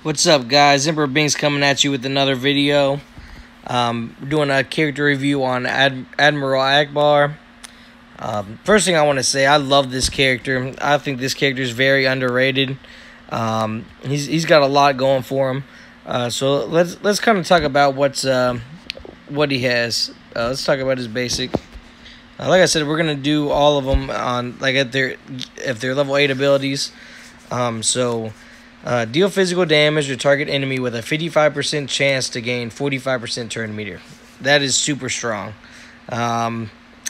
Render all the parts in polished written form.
What's up, guys? Emperor Bing's coming at you with another video. We're doing a character review on Admiral Ackbar. First thing I want to say, I love this character. I think this character is very underrated. He's got a lot going for him. So let's kind of talk about what he has. Let's talk about his basic. Like I said, we're gonna do all of them on if they're level 8 abilities. Deal physical damage to target enemy with a 55% chance to gain 45% turn meter. That is super strong. I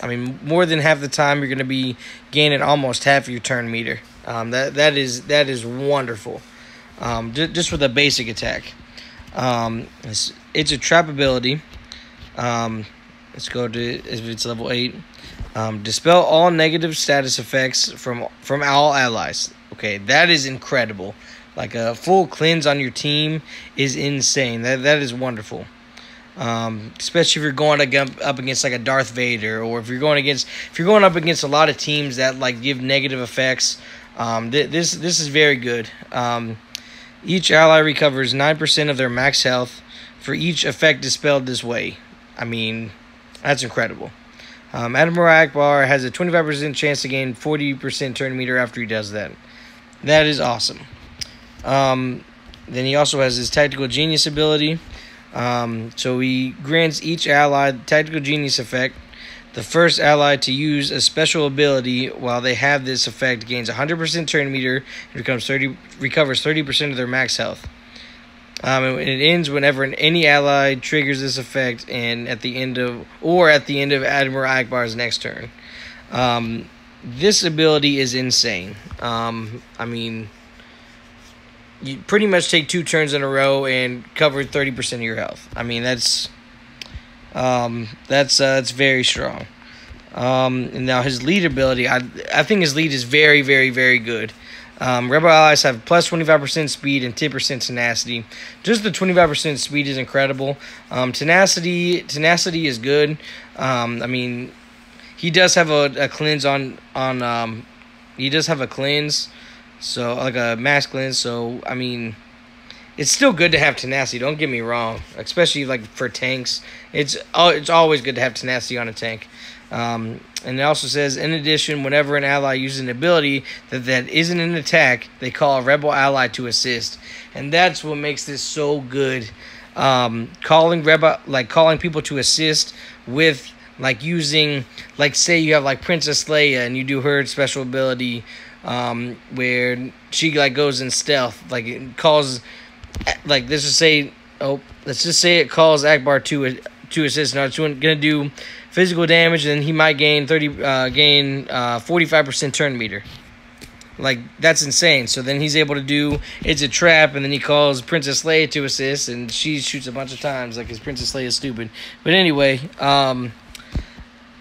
mean, more than half the time you're going to be gaining almost half your turn meter. That is wonderful. Just with a basic attack. It's a trap ability. Let's go to if it's level 8. Dispel all negative status effects from all allies. Okay, that is incredible. Like a full cleanse on your team is insane. That is wonderful. Especially if you're going up against like a Darth Vader, or if you're going up against a lot of teams that like give negative effects. This is very good. Each ally recovers 9% of their max health for each effect dispelled this way. I mean, that's incredible. Admiral Ackbar has a 25% chance to gain 40% turn meter after he does that. That is awesome. Then he also has his Tactical Genius ability. So he grants each ally the Tactical Genius effect. The first ally to use a special ability while they have this effect gains 100% turn meter and recovers 30% of their max health. And it ends whenever any ally triggers this effect, and at the end of Admiral Ackbar's next turn. This ability is insane. I mean, you pretty much take 2 turns in a row and cover 30% of your health. I mean, that's very strong. And now his lead ability, I think his lead is very, very, very good. Rebel allies have plus 25% speed and 10% tenacity. Just the 25% speed is incredible. Tenacity is good. I mean, he does have a cleanse he does have a cleanse. So, like a mass cleanse. So, I mean, it's still good to have tenacity. Don't get me wrong. Especially, like, for tanks. It's always good to have tenacity on a tank. And it also says, in addition, whenever an ally uses an ability that isn't an attack, they call a rebel ally to assist. And that's what makes this so good. Calling people to assist with, like, using, like, say you have, like, Princess Leia and you do her special ability, where she like goes in stealth, like it calls, like let's just say it calls Ackbar to assist. Now it's gonna do physical damage, and he might gain 45% turn meter. Like, that's insane. So then he's able to do it's a trap, and then he calls Princess Leia to assist, and she shoots a bunch of times, like, because Princess Leia is stupid. But anyway,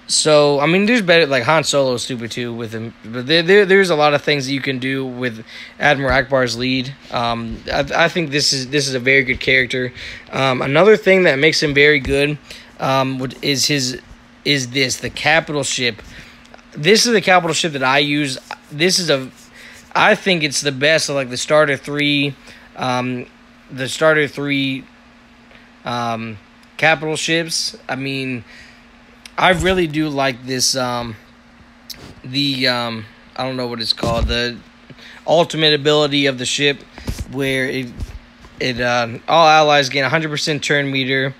so, I mean, there's better, like, Han Solo is stupid, too, with him. But there's a lot of things that you can do with Admiral Ackbar's lead. I think this is a very good character. Another thing that makes him very good is the capital ship. This is the capital ship that I use. I think it's the best of, like, the starter 3, capital ships. I mean, I really do like this, I don't know what it's called, the ultimate ability of the ship, where all allies gain 100% turn meter,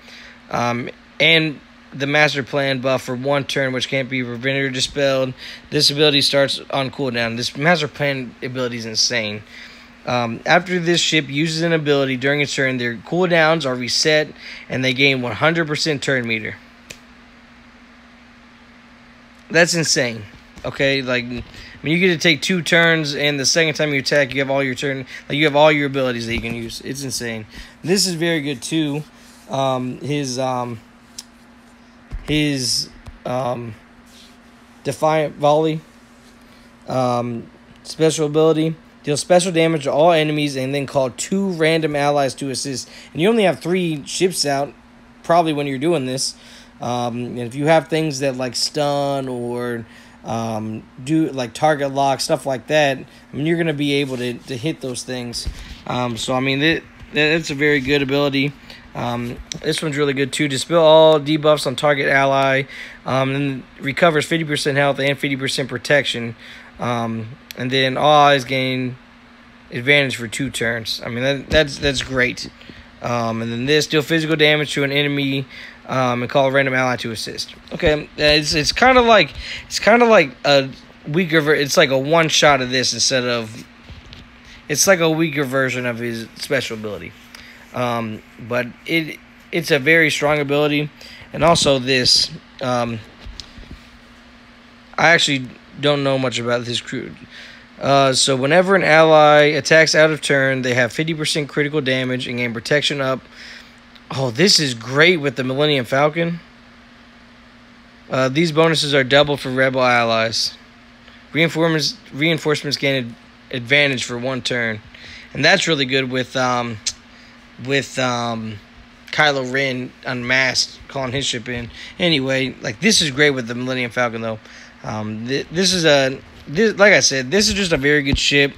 and the master plan buff for 1 turn, which can't be prevented or dispelled. This ability starts on cooldown. This master plan ability is insane. After this ship uses an ability during its turn, their cooldowns are reset, and they gain 100% turn meter. That's insane. Okay, like, I mean, you get to take 2 turns, and the second time you attack, you have all your you have all your abilities that you can use. It's insane. This is very good too. His Defiant Volley, special ability, deals special damage to all enemies, and then call 2 random allies to assist. And you only have 3 ships out, probably, when you're doing this. And if you have things that like stun or do like target lock, stuff like that, I mean, you're going to be able to hit those things. So I mean, That's a very good ability. This one's really good too. Dispel all debuffs on target ally, and recovers 50% health and 50% protection. And then all allies gain advantage for 2 turns. I mean that's great. And then this, deal physical damage to an enemy, and call a random ally to assist. Okay, it's kind of like a weaker. It's like a one shot of this instead of. It's like a weaker version of his special ability. But it's a very strong ability, and also this. I actually don't know much about this crew. So whenever an ally attacks out of turn, they have 50% critical damage and gain protection up. Oh, this is great with the Millennium Falcon. These bonuses are double for rebel allies. Reinforcements gain advantage for 1 turn, and that's really good with Kylo Ren unmasked, calling his ship in. Anyway, like this is great with the Millennium Falcon though. Like I said, this is just a very good ship,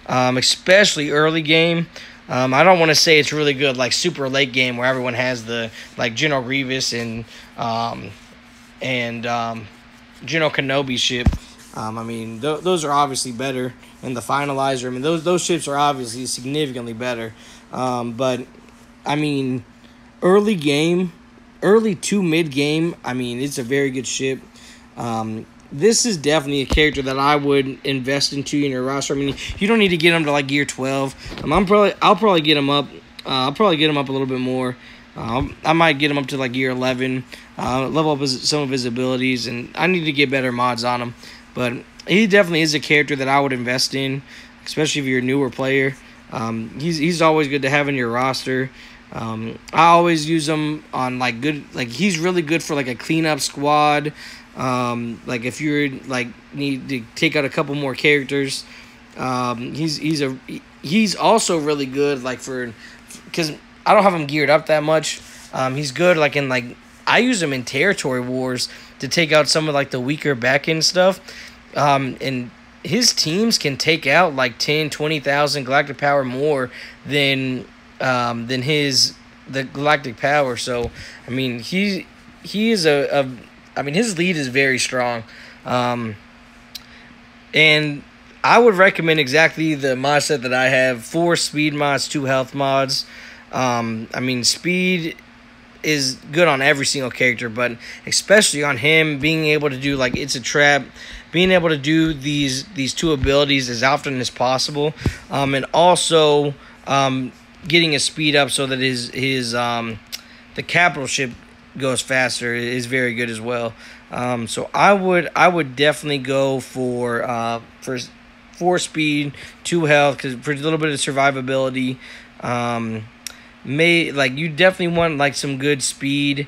especially early game. I don't want to say it's really good like super late game where everyone has the like General Grievous and General Kenobi ship. I mean, those are obviously better. And the Finalizer, I mean, those ships are obviously significantly better. But, I mean, early to mid-game, I mean, it's a very good ship. This is definitely a character that I would invest into in your roster. I mean, you don't need to get him to, like, gear 12. I'll probably get him up. I'll probably get him up a little bit more. I might get him up to, like, gear 11. Level up some of his abilities. And I need to get better mods on him. But he definitely is a character that I would invest in, especially if you're a newer player. He's always good to have in your roster. I always use him on he's really good for like a cleanup squad. Like if you're like need to take out a couple more characters. He's also really good because I don't have him geared up that much. He's good I use him in territory wars to take out some of like the weaker back end stuff. And his teams can take out like 10, 20,000 galactic power more than the galactic power. So I mean he is I mean his lead is very strong. And I would recommend exactly the mod set that I have: 4 speed mods, 2 health mods. I mean speed is good on every single character, but especially on him, being able to do like it's a trap, being able to do these 2 abilities as often as possible, and also getting his speed up so that his the capital ship goes faster is very good as well. So I would definitely go for 4 speed, 2 health, because for a little bit of survivability. You definitely want like some good speed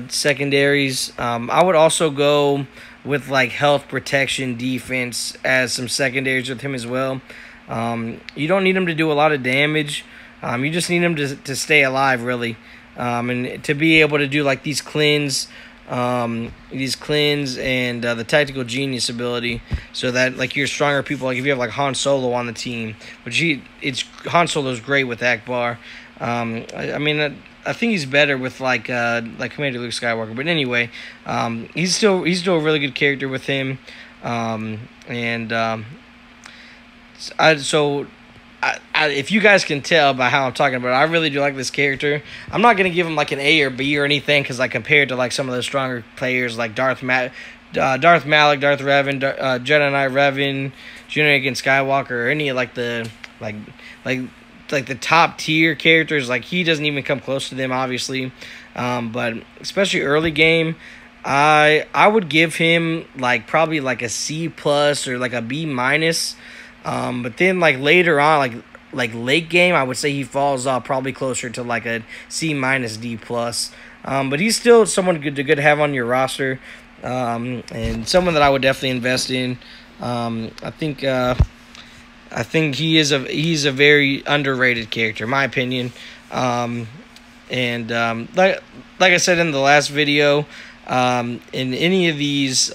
secondaries. I would also go with like health, protection, defense as some secondaries with him as well. You don't need him to do a lot of damage. You just need him to stay alive really, and to be able to do like these cleanse and the tactical genius ability, so that like your stronger people, like if you have like Han Solo on the team, which Han Solo's great with Ackbar. I mean, I think he's better with like Commander Luke Skywalker, but anyway, he's still a really good character with him, if you guys can tell by how I'm talking about it, I really do like this character. I'm not gonna give him like an A or B or anything, because like compared to like some of the stronger players like Darth Malik, Darth Revan, Jedi Knight Revan, Junior against Skywalker, or any of like the the top tier characters, like he doesn't even come close to them, obviously. But especially early game, I would give him like probably like a C+ or like a B-. But then like later on, like late game, I would say he falls off probably closer to like a C-, D+. But he's still someone good to have on your roster, and someone that I would definitely invest in. I think he's a very underrated character, in my opinion. Like I said in the last video, in any of these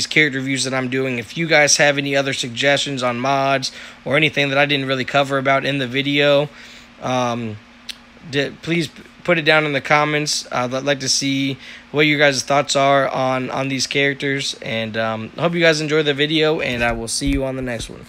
character reviews that I'm doing, if you guys have any other suggestions on mods or anything that I didn't really cover about in the video, Please put it down in the comments. I'd like to see what you guys' thoughts are on these characters. And I hope you guys enjoy the video, and I will see you on the next one.